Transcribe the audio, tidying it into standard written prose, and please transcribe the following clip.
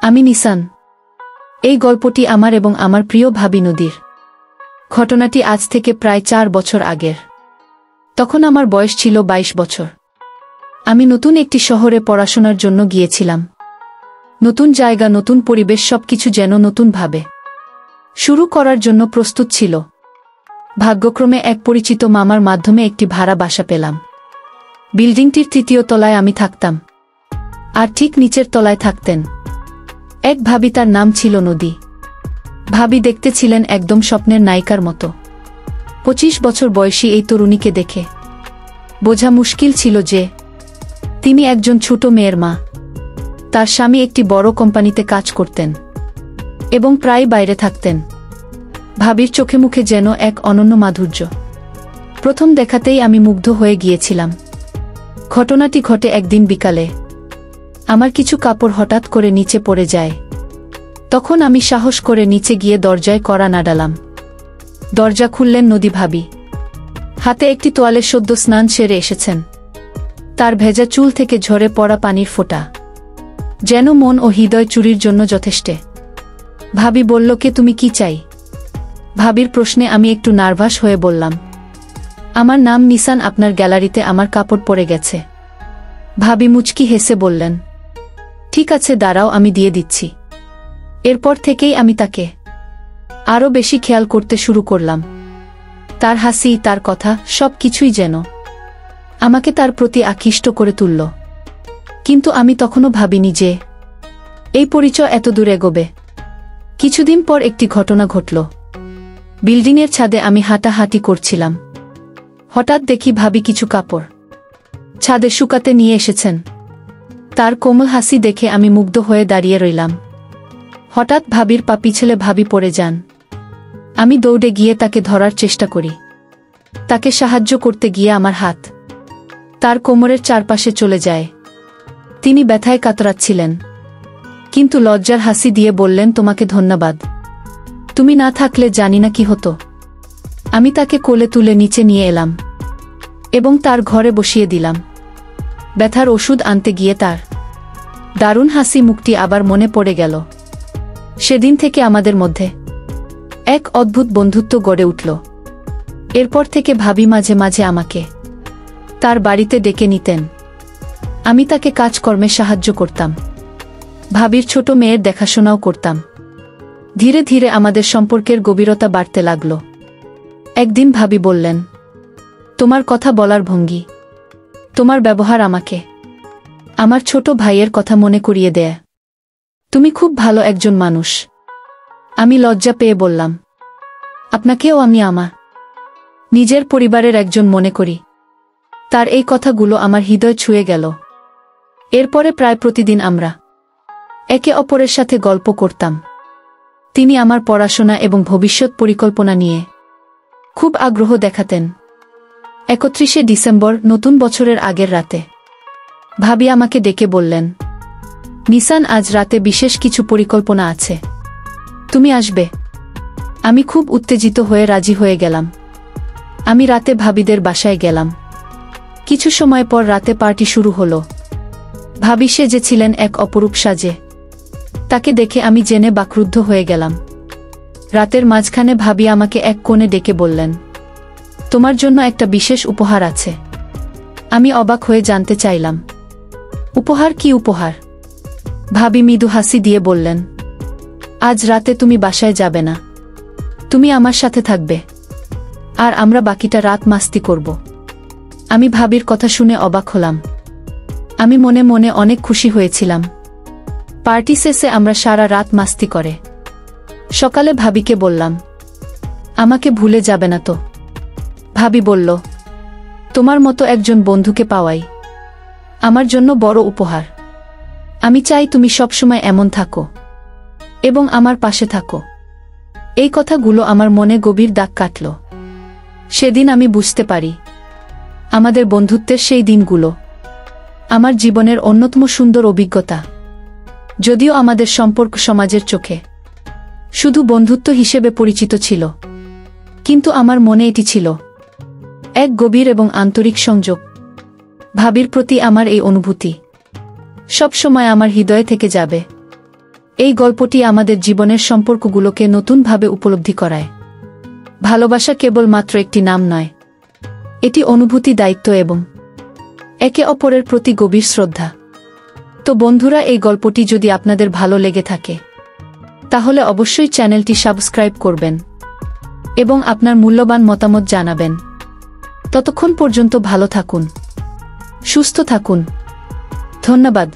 আমি নিসান। এই গল্পটি আমার এবং আমার প্রিয় ভাবি নদীর। ঘটনাটি আজ থেকে প্রায় 4 বছর আগের। তখন আমার বয়স ছিল 22 বছর। আমি নতুন একটি শহরে পড়াশোনার জন্য গিয়েছিলাম। নতুন জায়গা, নতুন পরিবেশ, সবকিছু যেন নতুনভাবে শুরু করার জন্য প্রস্তুত ছিল। ভাগ্যক্রমে এক পরিচিত মামার মাধ্যমে একটি ভাড়া বাসা পেলাম। বিল্ডিংটির 3য় তলায় আমি থাকতাম, আর ঠিক নিচের তলায় থাকতেন এক ভাবি। তার নাম ছিল নদী। ভাবি দেখতে ছিলেন একদম স্বপ্নের নায়িকার মতো। 25 বছর বয়সী এই তরুণীকে দেখে বোঝা মুশকিল ছিল যে তিনি একজন ছোট মেয়ের মা। তার স্বামী একটি বড় কোম্পানিতে কাজ করতেন এবং প্রায় বাইরে থাকতেন। ভাবির চোখে মুখে যেন এক অনন্য মাধুর্য। প্রথম দেখাতেই আমি মুগ্ধ হয়ে গিয়েছিলাম। ঘটনাটি ঘটে একদিন বিকালে। আমার কিছু কাপড় হঠাৎ করে নিচে পড়ে যায়। তখন আমি সাহস করে নিচে গিয়ে দরজায় কড়া নাড়ালাম। দরজা খুললেন নদী ভাবি। হাতে একটি তোয়ালে, সদ্য স্নান সেরে এসেছেন। তার ভেজা চুল থেকে ঝরে পড়া পানির ফোঁটা যেন মন ও হৃদয় চুরির জন্য যথেষ্ট। ভাবি বলল, কে তুমি, কি চাই? ভাবির প্রশ্নে আমি একটু নার্ভাস হয়ে বললাম, আমার নাম নিসান, আপনার গ্যালারিতে আমার কাপড় পড়ে গেছে। ভাবি মুচকি হেসে বললেন, ঠিক আছে দাঁড়াও, আমি দিয়ে দিচ্ছি। এরপর থেকেই আমি তাকে আরও বেশি খেয়াল করতে শুরু করলাম। তার হাসি, তার কথা, সব কিছুই যেন আমাকে তার প্রতি আকৃষ্ট করে তুলল। কিন্তু আমি তখনও ভাবিনি যে এই পরিচয় এত দূর এগোবে। কিছুদিন পর একটি ঘটনা ঘটল। বিল্ডিংয়ের ছাদে আমি হাঁটাহাঁটি করছিলাম। হঠাৎ দেখি ভাবি কিছু কাপড় ছাদে শুকাতে নিয়ে এসেছেন। তার কোমল হাসি দেখে আমি মুগ্ধ হয়ে দাঁড়িয়ে রইলাম। হঠাৎ ভাবির পা পিছলে ভাবি পড়ে যান। আমি দৌড়ে গিয়ে তাকে ধরার চেষ্টা করি। তাকে সাহায্য করতে গিয়ে আমার হাত তার কোমরের চারপাশে চলে যায়। তিনি ব্যথায় কাতরাচ্ছিলেন, কিন্তু লজ্জার হাসি দিয়ে বললেন, তোমাকে ধন্যবাদ। তুমি না থাকলে জানি না কি হতো। আমি তাকে কোলে তুলে নিচে নিয়ে এলাম এবং তার ঘরে বসিয়ে দিলাম। ব্যথার ওষুধ আনতে গিয়ে তার দারুণ হাসি মুখটি আবার মনে পড়ে গেল। সেদিন থেকে আমাদের মধ্যে এক অদ্ভুত বন্ধুত্ব গড়ে উঠল। এরপর থেকে ভাবি মাঝে মাঝে আমাকে তার বাড়িতে ডেকে নিতেন। আমি তাকে কাজকর্মে সাহায্য করতাম। ভাবির ছোট মেয়ের দেখাশোনাও করতাম। ধীরে ধীরে আমাদের সম্পর্কের গভীরতা বাড়তে লাগল। একদিন ভাবি বললেন, তোমার কথা বলার ভঙ্গি, তোমার ব্যবহার আমাকে আমার ছোট ভাইয়ের কথা মনে করিয়ে দেয়। তুমি খুব ভালো একজন মানুষ। আমি লজ্জা পেয়ে বললাম, আপনাকেও আমি আমার নিজের পরিবারের একজন মনে করি। তার এই কথাগুলো আমার হৃদয় ছুঁয়ে গেল। এরপরে প্রায় প্রতিদিন আমরা একে অপরের সাথে গল্প করতাম। তিনি আমার পড়াশোনা এবং ভবিষ্যৎ পরিকল্পনা নিয়ে খুব আগ্রহ দেখাতেন। 31শে ডিসেম্বর, নতুন বছরের আগের রাতে ভাবি আমাকে ডেকে বললেন, নিসান, আজ রাতে বিশেষ কিছু পরিকল্পনা আছে, তুমি আসবে? আমি খুব উত্তেজিত হয়ে রাজি হয়ে গেলাম। আমি রাতে ভাবিদের বাসায় গেলাম। কিছু সময় পর রাতে পার্টি শুরু হলো। ভাবি সেজেছিলেন এক অপরূপ সাজে। তাকে দেখে আমি জেনে বাকরুদ্ধ হয়ে গেলাম। রাতের মাঝখানে ভাবি আমাকে এক কোণে ডেকে বললেন, তোমার জন্য একটা বিশেষ উপহার আছে। আমি অবাক হয়ে জানতে চাইলাম, উপহার? কি উপহার? ভাবি মৃদু হাসি দিয়ে বললেন, আজ রাতে তুমি বাসায় যাবে না, তুমি আমার সাথে থাকবে, আর আমরা বাকিটা রাত মাস্তি করব। আমি ভাবির কথা শুনে অবাক হলাম। আমি মনে মনে অনেক খুশি হয়েছিলাম। পার্টি শেষে আমরা সারা রাত মাস্তি করে সকালে ভাবিকে বললাম, আমাকে ভুলে যাবে না তো? ভাবি বলল, তোমার মতো একজন বন্ধুকে পাওয়াই আমার জন্য বড় উপহার। আমি চাই তুমি সবসময় এমন থাকো এবং আমার পাশে থাকো। এই কথাগুলো আমার মনে গভীর দাগ কাটল। সেদিন আমি বুঝতে পারি, আমাদের বন্ধুত্বের সেই দিনগুলো আমার জীবনের অন্যতম সুন্দর অভিজ্ঞতা। যদিও আমাদের সম্পর্ক সমাজের চোখে শুধু বন্ধুত্ব হিসেবে পরিচিত ছিল, কিন্তু আমার মনে এটি ছিল এক গভীর এবং আন্তরিক সংযোগ। ভাবির প্রতি আমার এই অনুভূতি সব সময় আমার হৃদয়ে থেকে যাবে। এই গল্পটি আমাদের জীবনের সম্পর্কগুলোকে নতুনভাবে উপলব্ধি করায়। ভালোবাসা কেবলমাত্র একটি নাম নয়, এটি অনুভূতি, দায়িত্ব এবং একে অপরের প্রতি গভীর শ্রদ্ধা। তো বন্ধুরা, এই গল্পটি যদি আপনাদের ভালো লেগে থাকে তাহলে অবশ্যই চ্যানেলটি সাবস্ক্রাইব করবেন এবং আপনার মূল্যবান মতামত জানাবেন। ততক্ষণ পর্যন্ত ভালো থাকুন, সুস্থ থাকুন। ধন্যবাদ।